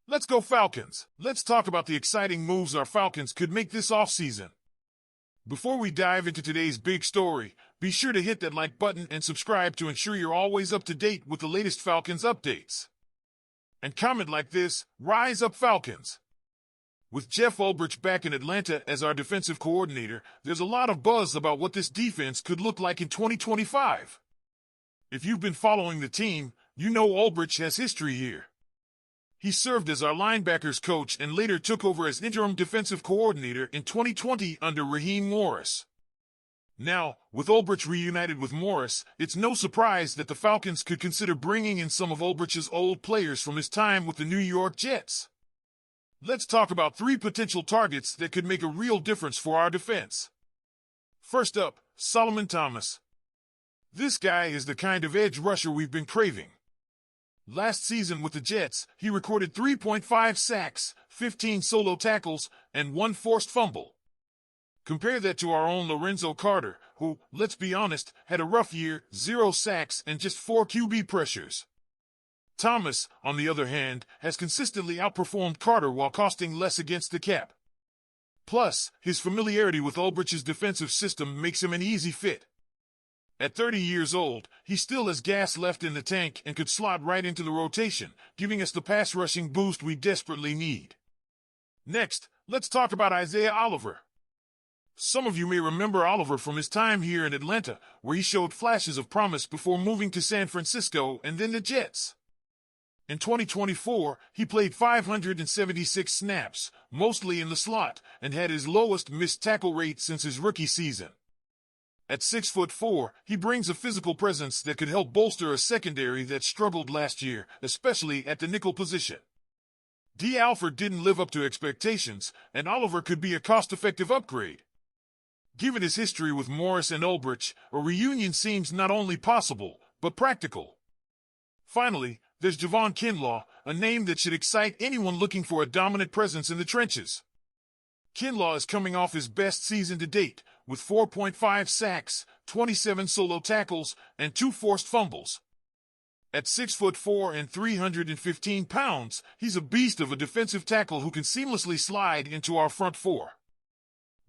Let's go Falcons. Let's talk about the exciting moves our Falcons could make this offseason. Before we dive into today's big story, be sure to hit that like button and subscribe to ensure you're always up to date with the latest Falcons updates. And comment like this: Rise up Falcons! With Jeff Ulbrich back in Atlanta as our defensive coordinator, there's a lot of buzz about what this defense could look like in 2025. If you've been following the team, you know Ulbrich has history here. He served as our linebackers coach and later took over as interim defensive coordinator in 2020 under Raheem Morris. Now, with Ulbrich reunited with Morris, it's no surprise that the Falcons could consider bringing in some of Ulbrich's old players from his time with the New York Jets. Let's talk about 3 potential targets that could make a real difference for our defense. First up, Solomon Thomas. This guy is the kind of edge rusher we've been craving. Last season with the Jets, he recorded 3.5 sacks, 15 solo tackles, and 1 forced fumble. Compare that to our own Lorenzo Carter, who, let's be honest, had a rough year, 0 sacks, and just 4 QB pressures. Thomas, on the other hand, has consistently outperformed Carter while costing less against the cap. Plus, his familiarity with Ulbrich's defensive system makes him an easy fit. At 30 years old, he still has gas left in the tank and could slot right into the rotation, giving us the pass-rushing boost we desperately need. Next, let's talk about Isaiah Oliver. Some of you may remember Oliver from his time here in Atlanta, where he showed flashes of promise before moving to San Francisco and then the Jets. In 2024, he played 576 snaps, mostly in the slot, and had his lowest missed tackle rate since his rookie season. At 6'4", he brings a physical presence that could help bolster a secondary that struggled last year, especially at the nickel position. D. Alford didn't live up to expectations, and Oliver could be a cost-effective upgrade. Given his history with Morris and Ulbrich, a reunion seems not only possible, but practical. Finally, there's Javon Kinlaw, a name that should excite anyone looking for a dominant presence in the trenches. Kinlaw is coming off his best season to date, with 4.5 sacks, 27 solo tackles, and 2 forced fumbles. At 6'4" and 315 pounds, he's a beast of a defensive tackle who can seamlessly slide into our front four.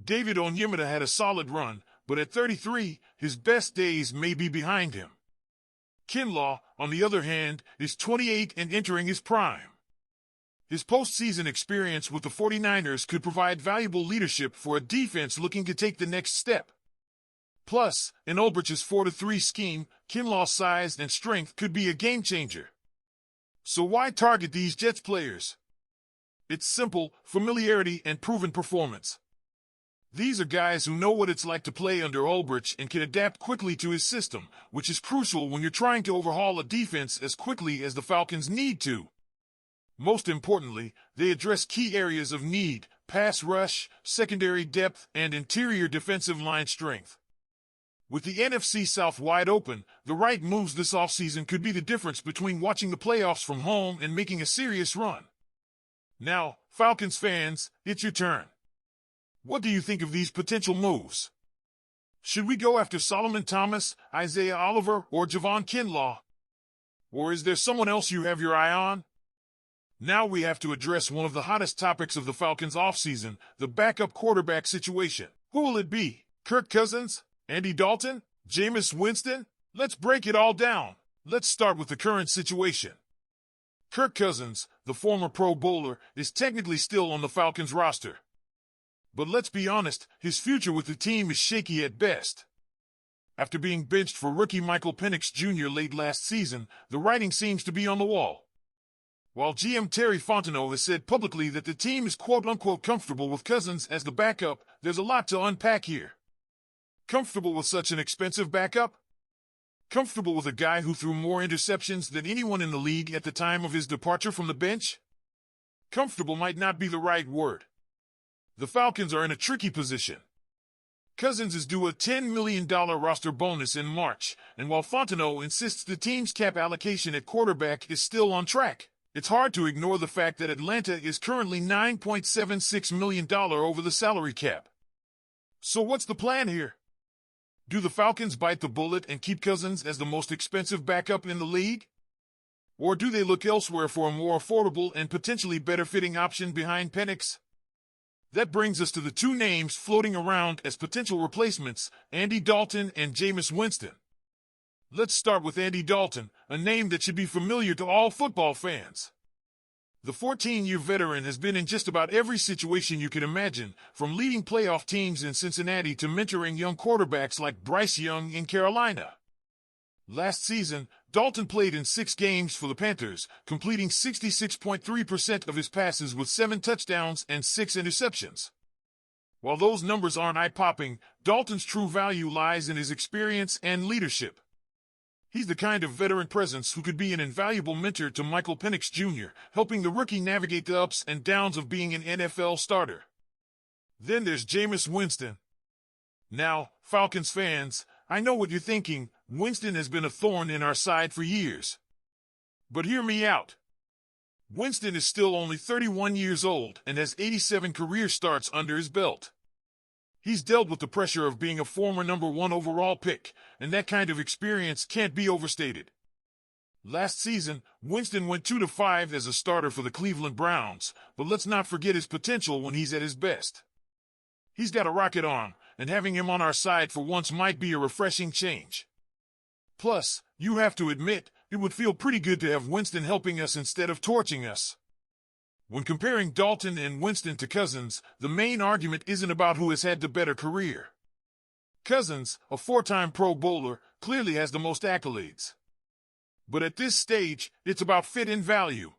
David Onyemata had a solid run, but at 33, his best days may be behind him. Kinlaw, on the other hand, is 28 and entering his prime. His postseason experience with the 49ers could provide valuable leadership for a defense looking to take the next step. Plus, in Ulbrich's 4-3 scheme, Kinlaw's size and strength could be a game-changer. So why target these Jets players? It's simple: familiarity and proven performance. These are guys who know what it's like to play under Ulbrich and can adapt quickly to his system, which is crucial when you're trying to overhaul a defense as quickly as the Falcons need to. Most importantly, they address key areas of need: pass rush, secondary depth, and interior defensive line strength. With the NFC South wide open, the right moves this offseason could be the difference between watching the playoffs from home and making a serious run. Now, Falcons fans, it's your turn. What do you think of these potential moves? Should we go after Solomon Thomas, Isaiah Oliver, or Javon Kinlaw? Or is there someone else you have your eye on? Now we have to address one of the hottest topics of the Falcons offseason, the backup quarterback situation. Who will it be? Kirk Cousins? Andy Dalton? Jameis Winston? Let's break it all down. Let's start with the current situation. Kirk Cousins, the former Pro Bowler, is technically still on the Falcons roster. But let's be honest, his future with the team is shaky at best. After being benched for rookie Michael Penix Jr. late last season, the writing seems to be on the wall. While GM Terry Fontenot has said publicly that the team is quote-unquote comfortable with Cousins as the backup, there's a lot to unpack here. Comfortable with such an expensive backup? Comfortable with a guy who threw more interceptions than anyone in the league at the time of his departure from the bench? Comfortable might not be the right word. The Falcons are in a tricky position. Cousins is due a $10 million roster bonus in March, and while Fontenot insists the team's cap allocation at quarterback is still on track, it's hard to ignore the fact that Atlanta is currently $9.76 million over the salary cap. So what's the plan here? Do the Falcons bite the bullet and keep Cousins as the most expensive backup in the league? Or do they look elsewhere for a more affordable and potentially better-fitting option behind Penix? That brings us to the two names floating around as potential replacements, Andy Dalton and Jameis Winston. Let's start with Andy Dalton, a name that should be familiar to all football fans. The 14-year veteran has been in just about every situation you can imagine, from leading playoff teams in Cincinnati to mentoring young quarterbacks like Bryce Young in Carolina. Last season, Dalton played in 6 games for the Panthers, completing 66.3% of his passes with 7 touchdowns and 6 interceptions. While those numbers aren't eye-popping, Dalton's true value lies in his experience and leadership. He's the kind of veteran presence who could be an invaluable mentor to Michael Penix Jr., helping the rookie navigate the ups and downs of being an NFL starter. Then there's Jameis Winston. Now, Falcons fans, I know what you're thinking. Winston has been a thorn in our side for years. But hear me out. Winston is still only 31 years old and has 87 career starts under his belt. He's dealt with the pressure of being a former number 1 overall pick, and that kind of experience can't be overstated. Last season, Winston went 2-5 as a starter for the Cleveland Browns, but let's not forget his potential when he's at his best. He's got a rocket arm, and having him on our side for once might be a refreshing change. Plus, you have to admit, it would feel pretty good to have Winston helping us instead of torching us. When comparing Dalton and Winston to Cousins, the main argument isn't about who has had the better career. Cousins, a 4-time Pro Bowler, clearly has the most accolades. But at this stage, it's about fit and value.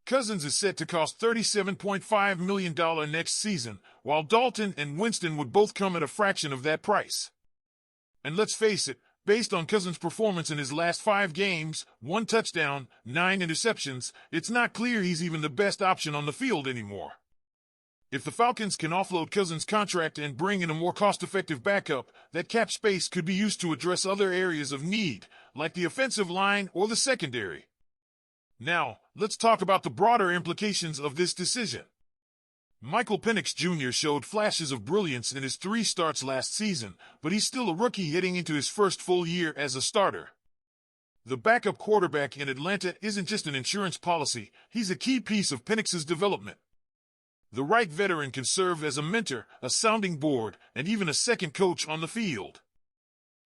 Cousins is set to cost $37.5 million next season, while Dalton and Winston would both come at a fraction of that price. And let's face it, based on Cousins' performance in his last 5 games, 1 touchdown, 9 interceptions, it's not clear he's even the best option on the field anymore. If the Falcons can offload Cousins' contract and bring in a more cost-effective backup, that cap space could be used to address other areas of need, like the offensive line or the secondary. Now, let's talk about the broader implications of this decision. Michael Penix Jr. showed flashes of brilliance in his 3 starts last season, but he's still a rookie heading into his first full year as a starter. The backup quarterback in Atlanta isn't just an insurance policy, he's a key piece of Penix's development. The right veteran can serve as a mentor, a sounding board, and even a second coach on the field.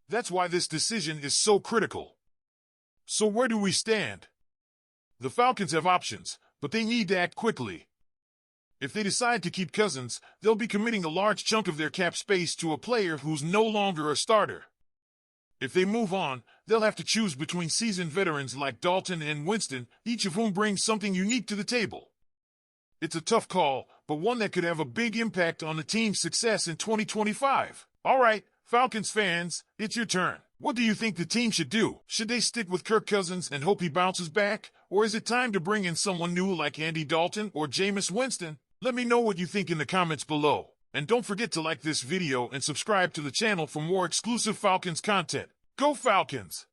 That's why this decision is so critical. So where do we stand? The Falcons have options, but they need to act quickly. If they decide to keep Cousins, they'll be committing a large chunk of their cap space to a player who's no longer a starter. If they move on, they'll have to choose between seasoned veterans like Dalton and Winston, each of whom brings something unique to the table. It's a tough call, but one that could have a big impact on the team's success in 2025. All right, Falcons fans, it's your turn. What do you think the team should do? Should they stick with Kirk Cousins and hope he bounces back? Or is it time to bring in someone new like Andy Dalton or Jameis Winston? Let me know what you think in the comments below. And don't forget to like this video and subscribe to the channel for more exclusive Falcons content. Go Falcons!